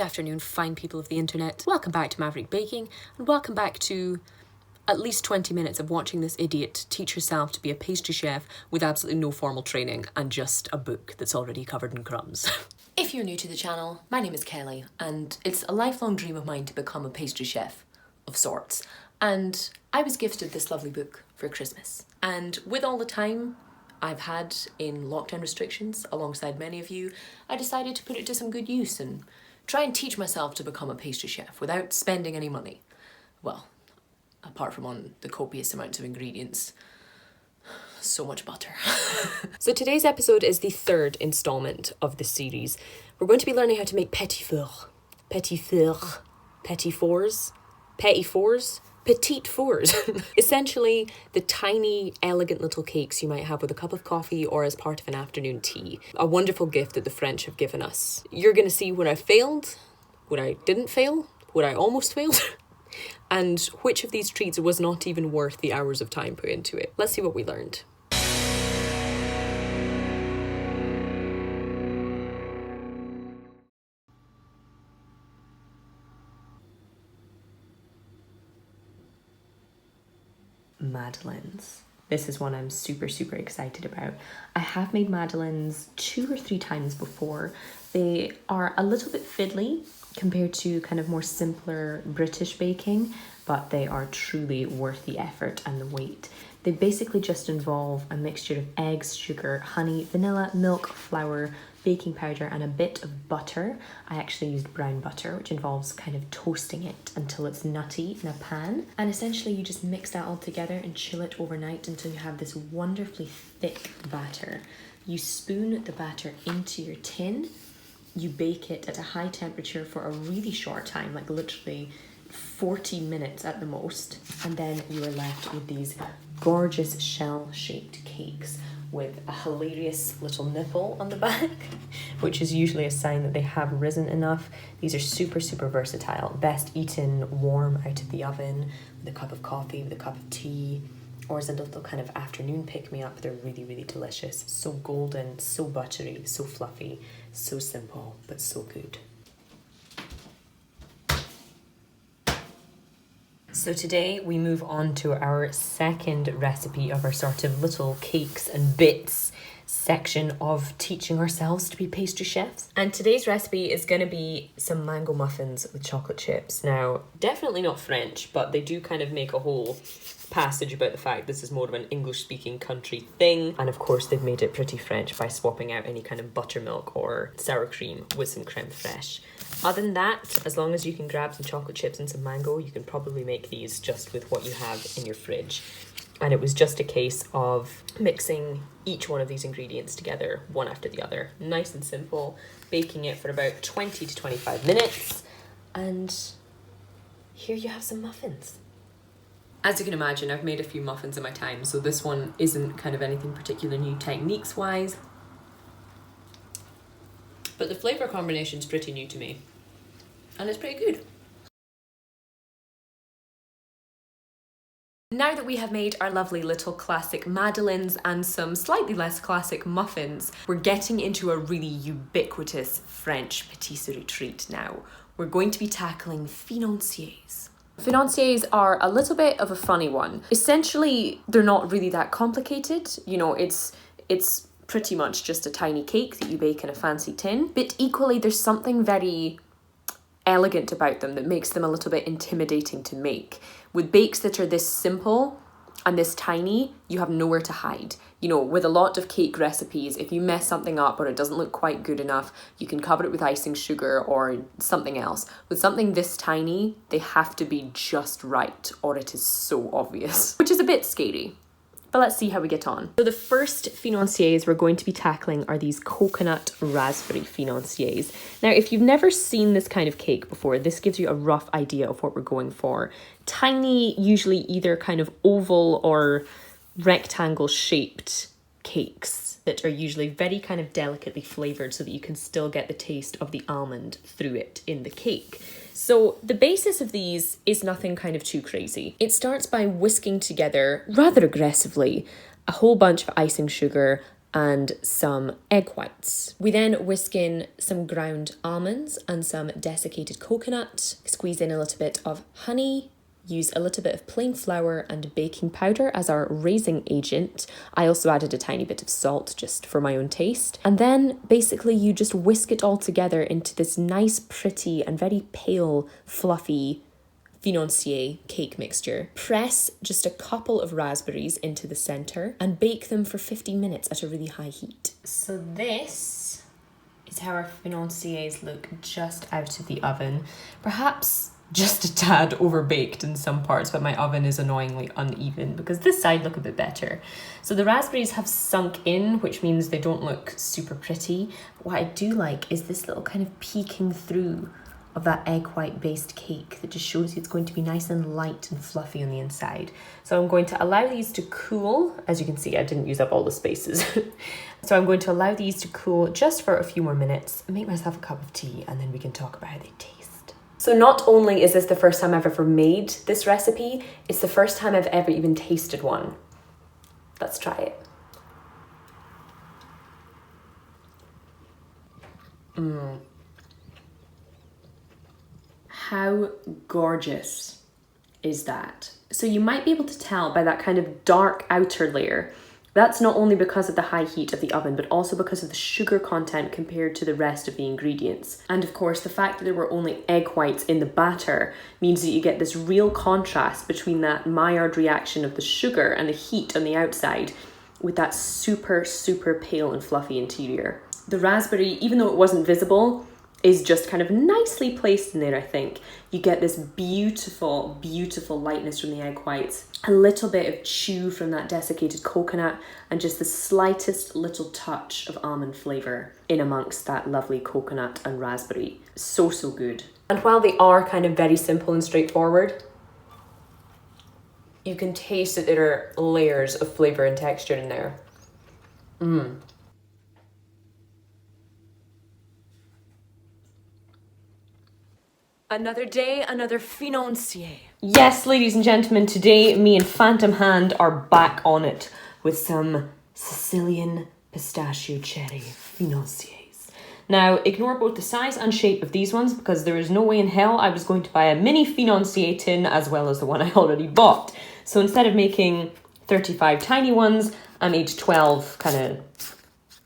afternoon, fine people of the internet. Welcome back to Maverick Baking, and welcome back to at least 20 minutes of watching this idiot teach herself to be a pastry chef with absolutely no formal training and just a book that's already covered in crumbs. If you're new to the channel, my name is Kelly, and it's a lifelong dream of mine to become a pastry chef of sorts. And I was gifted this lovely book for Christmas. And with all the time I've had in lockdown restrictions, alongside many of you, I decided to put it to some good use and try and teach myself to become a pastry chef without spending any money. Well, apart from on the copious amounts of ingredients. So much butter. So today's episode is the third installment of this series. We're going to be learning how to make petit fours, essentially the tiny, elegant little cakes you might have with a cup of coffee or as part of an afternoon tea. A wonderful gift that the French have given us. You're going to see where I failed, where I didn't fail, where I almost failed, and which of these treats was not even worth the hours of time put into it. Let's see what we learned. Madeleines. This is one I'm super excited about. I have made madeleines 2 or 3 times before. They are a little bit fiddly compared to kind of more simpler British baking, but they are truly worth the effort and the wait. They basically just involve a mixture of eggs, sugar, honey, vanilla, milk, flour, baking powder, and a bit of butter. I actually used brown butter, which involves kind of toasting it until it's nutty in a pan. And essentially you just mix that all together and chill it overnight until you have this wonderfully thick batter. You spoon the batter into your tin. You bake it at a high temperature for a really short time, like literally 40 minutes at the most. And then you are left with these gorgeous shell-shaped cakes with a hilarious little nipple on the back, which is usually a sign that they have risen enough. These are super versatile. Best eaten warm out of the oven with a cup of coffee, with a cup of tea, or as a little kind of afternoon pick-me-up. They're really delicious. So golden, so buttery, so fluffy, so simple, but so good. So today we move on to our second recipe of our sort of little cakes and bits section of teaching ourselves to be pastry chefs. And today's recipe is going to be some mango muffins with chocolate chips. Now, definitely not French, but they do kind of make a whole passage about the fact this is more of an English-speaking country thing. And of course, they've made it pretty French by swapping out any kind of buttermilk or sour cream with some creme fraiche. Other than that, as long as you can grab some chocolate chips and some mango, you can probably make these just with what you have in your fridge. And it was just a case of mixing each one of these ingredients together, one after the other. Nice and simple, baking it for about 20 to 25 minutes. And here you have some muffins. As you can imagine, I've made a few muffins in my time, so this one isn't kind of anything particular new techniques-wise. But the flavour combination's pretty new to me. And it's pretty good. Now that we have made our lovely little classic madeleines and some slightly less classic muffins, we're getting into a really ubiquitous French patisserie treat now. We're going to be tackling financiers. Financiers are a little bit of a funny one. Essentially, they're not really that complicated. You know, it's pretty much just a tiny cake that you bake in a fancy tin. But equally, there's something very elegant about them that makes them a little bit intimidating to make. With bakes that are this simple and this tiny, you have nowhere to hide. You know, with a lot of cake recipes, if you mess something up or it doesn't look quite good enough, you can cover it with icing sugar or something else. With something this tiny, they have to be just right or it is so obvious, which is a bit scary. But let's see how we get on. So the first financiers we're going to be tackling are these coconut raspberry financiers. Now, if you've never seen this kind of cake before, this gives you a rough idea of what we're going for. Tiny, usually either kind of oval or rectangle shaped cakes that are usually very kind of delicately flavoured so that you can still get the taste of the almond through it in the cake. So the basis of these is nothing kind of too crazy. It starts by whisking together, rather aggressively, a whole bunch of icing sugar, and some egg whites. We then whisk in some ground almonds and some desiccated coconut, squeeze in a little bit of honey, use a little bit of plain flour and baking powder as our raising agent. I also added a tiny bit of salt just for my own taste. And then basically you just whisk it all together into this nice, pretty and very pale, fluffy financier cake mixture. Press just a couple of raspberries into the center and bake them for 15 minutes at a really high heat. So this is how our financiers look just out of the oven. Perhaps just a tad overbaked in some parts, but my oven is annoyingly uneven because this side look a bit better. So the raspberries have sunk in, which means they don't look super pretty. But what I do like is this little kind of peeking through of that egg white based cake that just shows you it's going to be nice and light and fluffy on the inside. So I'm going to allow these to cool. As you can see, I didn't use up all the spaces. So I'm going to allow these to cool just for a few more minutes, make myself a cup of tea, and then we can talk about how they taste. So not only is this the first time I've ever made this recipe, it's the first time I've ever even tasted one. Let's try it. How gorgeous is that? So you might be able to tell by that kind of dark outer layer. That's not only because of the high heat of the oven, but also because of the sugar content compared to the rest of the ingredients. And of course, the fact that there were only egg whites in the batter means that you get this real contrast between that Maillard reaction of the sugar and the heat on the outside with that super, super pale and fluffy interior. The raspberry, even though it wasn't visible, is just kind of nicely placed in there, I think. You get this beautiful, beautiful lightness from the egg whites, a little bit of chew from that desiccated coconut, and just the slightest little touch of almond flavour in amongst that lovely coconut and raspberry. So, so good. And while they are kind of very simple and straightforward, you can taste that there are layers of flavour and texture in there. Another day, another financier. Yes, ladies and gentlemen, today me and Phantom Hand are back on it with some Sicilian pistachio cherry financiers. Now, ignore both the size and shape of these ones because there is no way in hell I was going to buy a mini financier tin as well as the one I already bought. So instead of making 35 tiny ones, I made 12 kind of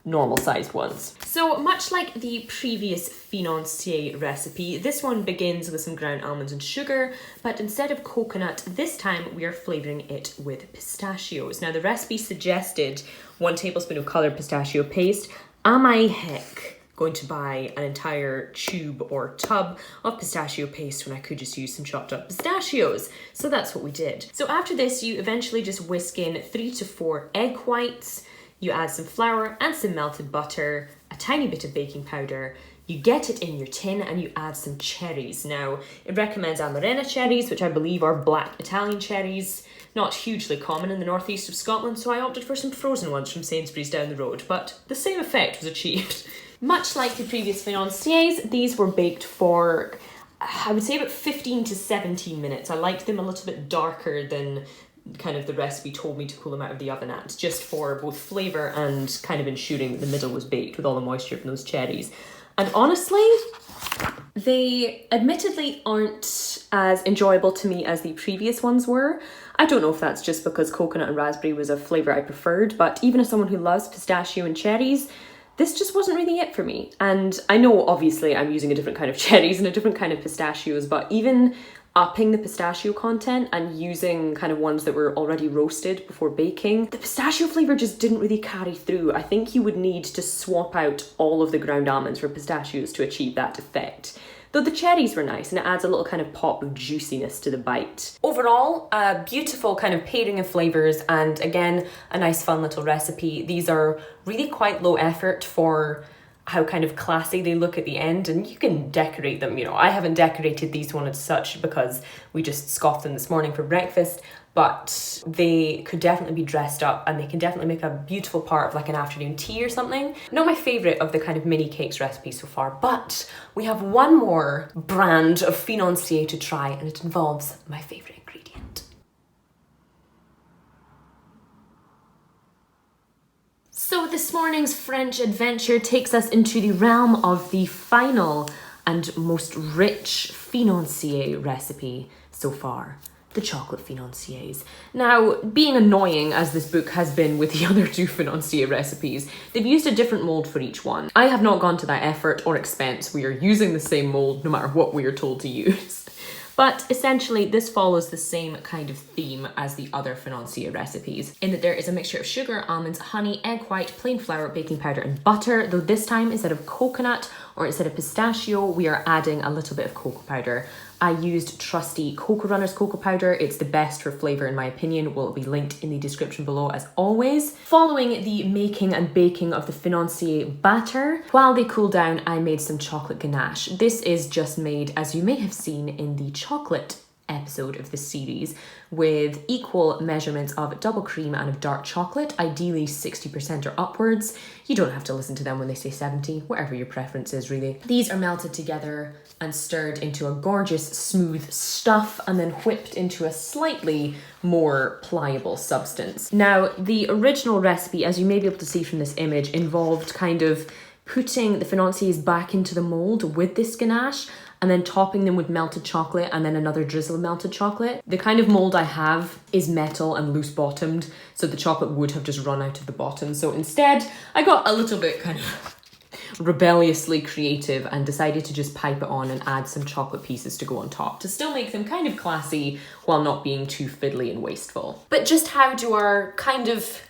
normal sized ones. So much like the previous financier recipe, this one begins with some ground almonds and sugar, but instead of coconut, this time we are flavouring it with pistachios. Now the recipe suggested 1 tablespoon of coloured pistachio paste. Am I heck going to buy an entire tube or tub of pistachio paste when I could just use some chopped up pistachios? So that's what we did. So after this, you eventually just whisk in 3 to 4 egg whites. You add some flour and some melted butter, a tiny bit of baking powder. You get it in your tin and you add some cherries. Now, it recommends Amarena cherries, which I believe are black Italian cherries. Not hugely common in the northeast of Scotland, so I opted for some frozen ones from Sainsbury's down the road, but the same effect was achieved. Much like the previous financiers, these were baked for, I would say, about 15 to 17 minutes. I liked them a little bit darker than kind of the recipe told me to cool them out of the oven at, just for both flavour and kind of ensuring that the middle was baked with all the moisture from those cherries. And honestly, they admittedly aren't as enjoyable to me as the previous ones were. I don't know if that's just because coconut and raspberry was a flavour I preferred, but even as someone who loves pistachio and cherries, this just wasn't really it for me. And I know obviously I'm using a different kind of cherries and a different kind of pistachios, but even upping the pistachio content and using kind of ones that were already roasted before baking, the pistachio flavour just didn't really carry through. I think you would need to swap out all of the ground almonds for pistachios to achieve that effect. Though the cherries were nice and it adds a little kind of pop of juiciness to the bite. Overall, a beautiful kind of pairing of flavours and again, a nice fun little recipe. These are really quite low effort for how kind of classy they look at the end, and you can decorate them. You know, I haven't decorated these one as such because we just scoffed them this morning for breakfast, but they could definitely be dressed up and they can definitely make a beautiful part of like an afternoon tea or something. Not my favourite of the kind of mini cakes recipes so far, but we have one more brand of financier to try and it involves my favourite ingredient. So this morning's French adventure takes us into the realm of the final and most rich financier recipe so far, the chocolate financiers. Now, being annoying as this book has been with the other two financier recipes, they've used a different mold for each one. I have not gone to that effort or expense. We are using the same mold no matter what we are told to use. But essentially, this follows the same kind of theme as the other financier recipes, in that there is a mixture of sugar, almonds, honey, egg white, plain flour, baking powder, and butter, though this time, instead of coconut or instead of pistachio, we are adding a little bit of cocoa powder. I used trusty Cocoa Runner's cocoa powder. It's the best for flavour in my opinion. Will be linked in the description below as always. Following the making and baking of the financier batter, while they cool down, I made some chocolate ganache. This is just made, as you may have seen in the chocolate episode of this series, with equal measurements of double cream and of dark chocolate, ideally 60% or upwards. You don't have to listen to them when they say 70, whatever your preference is really. These are melted together and stirred into a gorgeous smooth stuff and then whipped into a slightly more pliable substance. Now, the original recipe, as you may be able to see from this image, involved kind of putting the financiers back into the mold with this ganache and then topping them with melted chocolate and then another drizzle of melted chocolate. The kind of mold I have is metal and loose bottomed, so the chocolate would have just run out of the bottom. So instead, I got a little bit kind of rebelliously creative and decided to just pipe it on and add some chocolate pieces to go on top to still make them kind of classy while not being too fiddly and wasteful. But just how do our kind of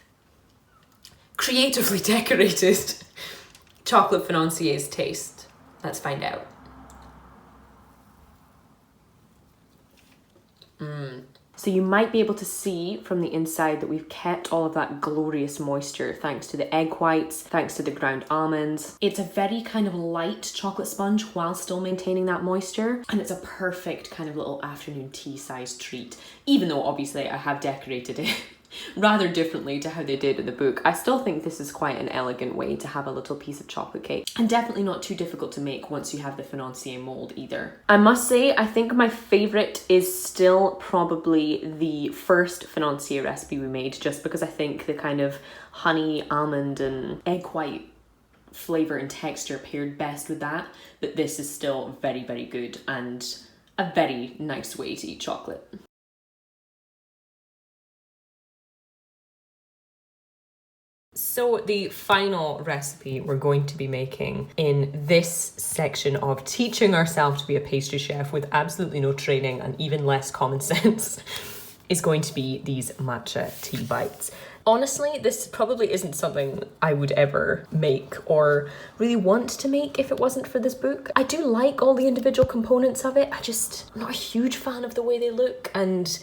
creatively decorated chocolate financiers taste? Let's find out. So you might be able to see from the inside that we've kept all of that glorious moisture thanks to the egg whites, thanks to the ground almonds. It's a very kind of light chocolate sponge while still maintaining that moisture, and it's a perfect kind of little afternoon tea sized treat, even though obviously I have decorated it rather differently to how they did in the book. I still think this is quite an elegant way to have a little piece of chocolate cake, and definitely not too difficult to make once you have the financier mold either. I must say, I think my favourite is still probably the first financier recipe we made, just because I think the kind of honey, almond and egg white flavour and texture paired best with that, but this is still very, very good and a very nice way to eat chocolate. So the final recipe we're going to be making in this section of teaching ourselves to be a pastry chef with absolutely no training and even less common sense is going to be these matcha tea bites. Honestly, this probably isn't something I would ever make or really want to make if it wasn't for this book. I do like all the individual components of it. I'm not a huge fan of the way they look and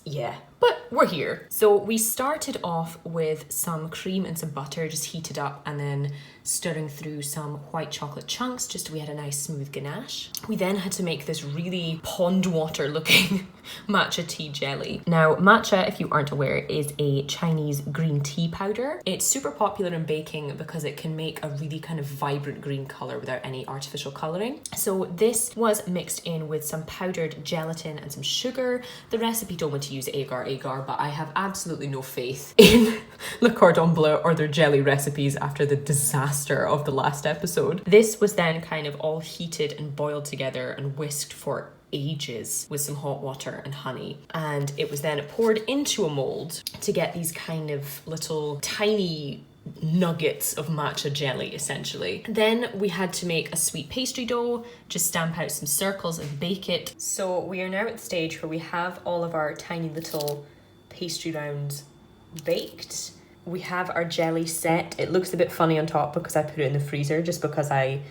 yeah. But we're here. So we started off with some cream and some butter just heated up and then stirring through some white chocolate chunks just so we had a nice smooth ganache. We then had to make this really pond water looking matcha tea jelly. Now, matcha, if you aren't aware, is a Chinese green tea powder. It's super popular in baking because it can make a really kind of vibrant green color without any artificial coloring. So this was mixed in with some powdered gelatin and some sugar. The recipe told me to use agar, but I have absolutely no faith in Le Cordon Bleu or their jelly recipes after the disaster of the last episode. This was then kind of all heated and boiled together and whisked for ages with some hot water and honey, and it was then poured into a mold to get these kind of little tiny nuggets of matcha jelly essentially. Then we had to make a sweet pastry dough, just stamp out some circles and bake it. So we are now at the stage where we have all of our tiny little pastry rounds baked. We have our jelly set. It looks a bit funny on top because I put it in the freezer just because I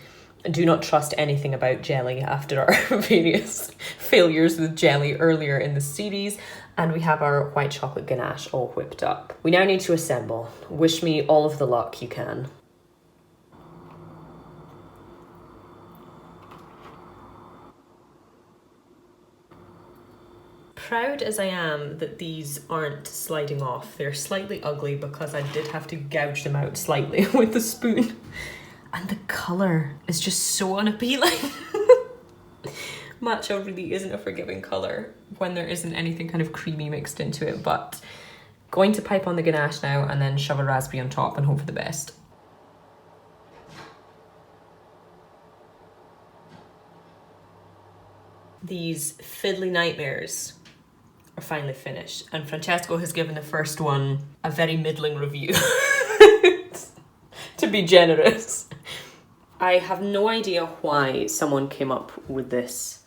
do not trust anything about jelly after our various failures with jelly earlier in the series. And we have our white chocolate ganache all whipped up. We now need to assemble. Wish me all of the luck you can. Proud as I am that these aren't sliding off. They're slightly ugly because I did have to gouge them out slightly with the spoon. And the colour is just so unappealing. Matcha really isn't a forgiving colour when there isn't anything kind of creamy mixed into it, but Going to pipe on the ganache now and then shove a raspberry on top and hope for the best. These fiddly nightmares are finally finished, and Francesco has given the first one a very middling review, to be generous. I have no idea why someone came up with this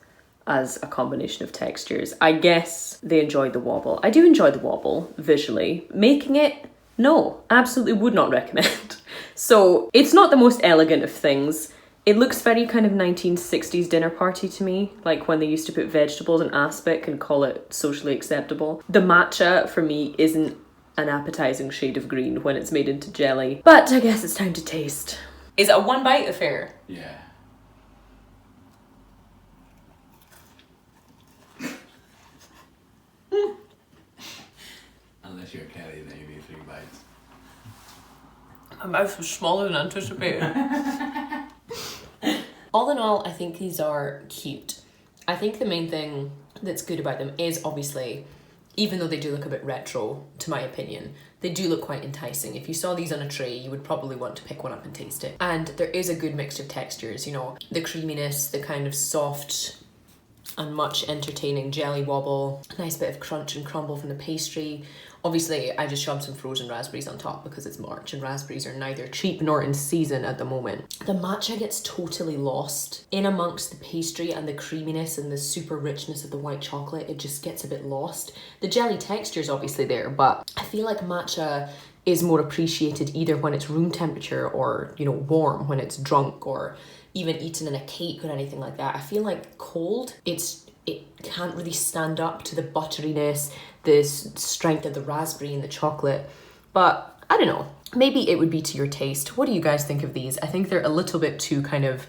as a combination of textures. I guess they enjoyed the wobble. I do enjoy the wobble visually. Making it, no, absolutely would not recommend. So it's not the most elegant of things. It looks very kind of 1960s dinner party to me, like when they used to put vegetables in aspic and call it socially acceptable. The matcha, for me, isn't an appetizing shade of green when it's made into jelly, but I guess it's time to taste. Is it a one bite affair? Yeah. Unless you're Kelly, then you need 3 bites. My mouth was smaller than anticipated. All in all, I think these are cute. I think the main thing that's good about them is obviously, even though they do look a bit retro, to my opinion, they do look quite enticing. If you saw these on a tray, you would probably want to pick one up and taste it. And there is a good mix of textures, you know, the creaminess, the kind of soft and much entertaining jelly wobble, a nice bit of crunch and crumble from the pastry. Obviously, I just shoved some frozen raspberries on top because it's March and raspberries are neither cheap nor in season at the moment. The matcha gets totally lost in amongst the pastry and the creaminess and the super richness of the white chocolate. It just gets a bit lost. The jelly texture is obviously there, but I feel like matcha is more appreciated either when it's room temperature or, you know, warm, when it's drunk or even eaten in a cake or anything like that. I feel like cold, it can't really stand up to the butteriness, the strength of the raspberry and the chocolate. But I don't know, maybe it would be to your taste. What do you guys think of these? I think they're a little bit too kind of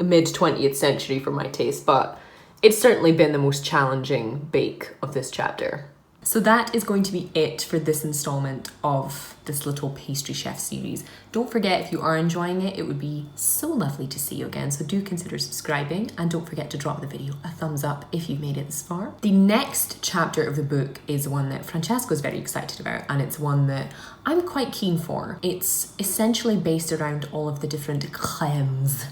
mid-20th century for my taste, but it's certainly been the most challenging bake of this chapter. So that is going to be it for this installment of this little pastry chef series. Don't forget, if you are enjoying it, it would be so lovely to see you again. So do consider subscribing and don't forget to drop the video a thumbs up if you've made it this far. The next chapter of the book is one that Francesco is very excited about, and it's one that I'm quite keen for. It's essentially based around all of the different crèmes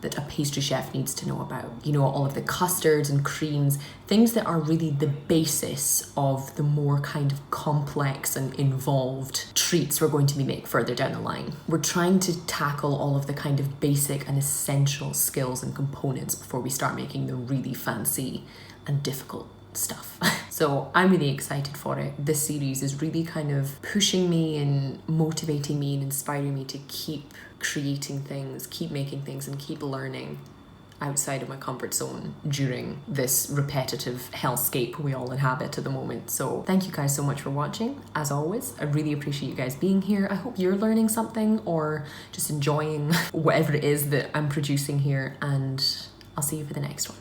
that a pastry chef needs to know about. You know, all of the custards and creams, things that are really the basis of the more kind of complex and involved treats we're going to be making further down the line. We're trying to tackle all of the kind of basic and essential skills and components before we start making the really fancy and difficult stuff. So I'm really excited for it. This series is really kind of pushing me and motivating me and inspiring me to keep creating things, keep making things, and keep learning outside of my comfort zone during this repetitive hellscape we all inhabit at the moment. So thank you guys so much for watching. As always, I really appreciate you guys being here. I hope you're learning something or just enjoying whatever it is that I'm producing here, and I'll see you for the next one.